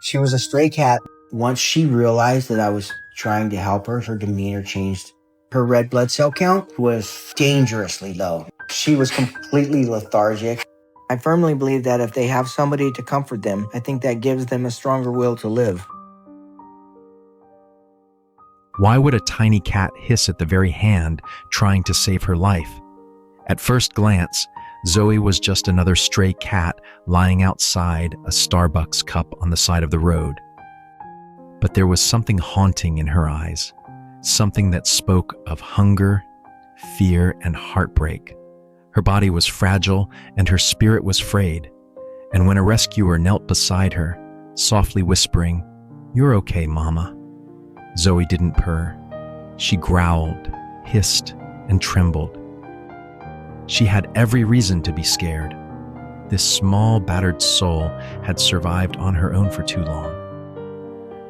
She was a stray cat. Once she realized that I was trying to help her, her demeanor changed. Her red blood cell count was dangerously low. She was completely lethargic. I firmly believe that if they have somebody to comfort them, I think that gives them a stronger will to live. Why would a tiny cat hiss at the very hand trying to save her life? At first glance, Zoey was just another stray cat lying outside a Starbucks cup on the side of the road. But there was something haunting in her eyes, something that spoke of hunger, fear, and heartbreak. Her body was fragile and her spirit was frayed. And when a rescuer knelt beside her, softly whispering, "You're okay, Mama," Zoey didn't purr. She growled, hissed, and trembled. She had every reason to be scared. This small, battered soul had survived on her own for too long,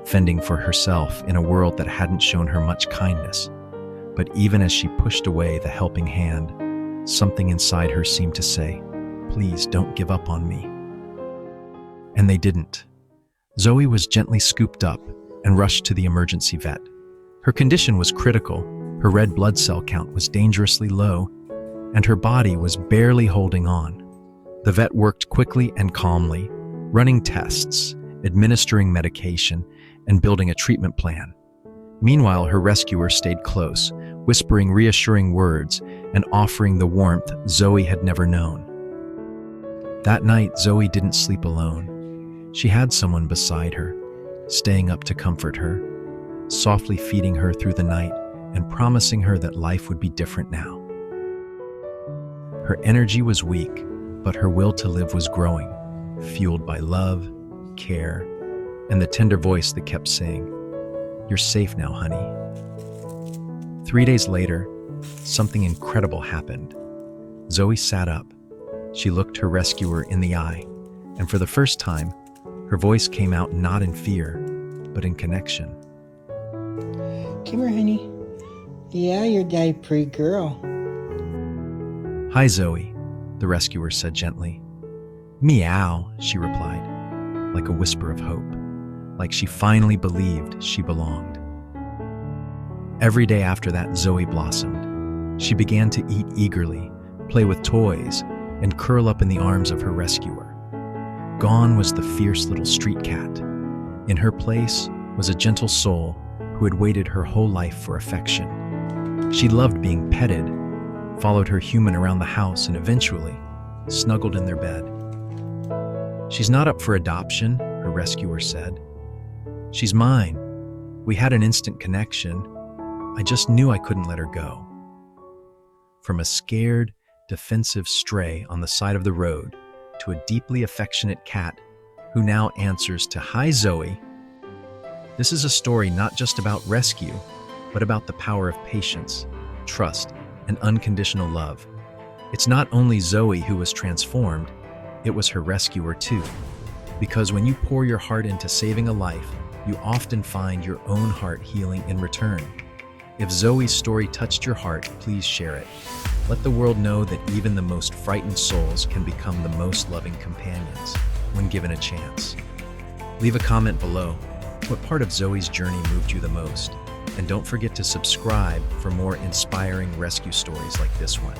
fending for herself in a world that hadn't shown her much kindness. But even as she pushed away the helping hand, something inside her seemed to say, "Please don't give up on me." And they didn't. Zoey was gently scooped up and rushed to the emergency vet. Her condition was critical. Her red blood cell count was dangerously low, and her body was barely holding on. The vet worked quickly and calmly, running tests, administering medication, and building a treatment plan. Meanwhile, her rescuer stayed close, whispering reassuring words and offering the warmth Zoey had never known. That night, Zoey didn't sleep alone. She had someone beside her, staying up to comfort her, softly feeding her through the night and promising her that life would be different now. Her energy was weak, but her will to live was growing, fueled by love, care, and the tender voice that kept saying, "You're safe now, honey." 3 days later, something incredible happened. Zoey sat up. She looked her rescuer in the eye, and for the first time, her voice came out not in fear, but in connection. Come here, honey. Yeah, you're that pretty girl. "Hi, Zoey," the rescuer said gently. "Meow," she replied, like a whisper of hope, like she finally believed she belonged. Every day after that, Zoey blossomed. She began to eat eagerly, play with toys, and curl up in the arms of her rescuer. Gone was the fierce little street cat. In her place was a gentle soul who had waited her whole life for affection. She loved being petted, followed her human around the house, and eventually snuggled in their bed. "She's not up for adoption," her rescuer said. "She's mine. We had an instant connection. I just knew I couldn't let her go." From a scared, defensive stray on the side of the road to a deeply affectionate cat who now answers to "Hi, Zoey." This is a story not just about rescue, but about the power of patience, trust, and unconditional love. It's not only Zoey who was transformed, it was her rescuer too. Because when you pour your heart into saving a life, you often find your own heart healing in return. If Zoey's story touched your heart, please share it. Let the world know that even the most frightened souls can become the most loving companions when given a chance. Leave a comment below. What part of Zoey's journey moved you the most? And don't forget to subscribe for more inspiring rescue stories like this one.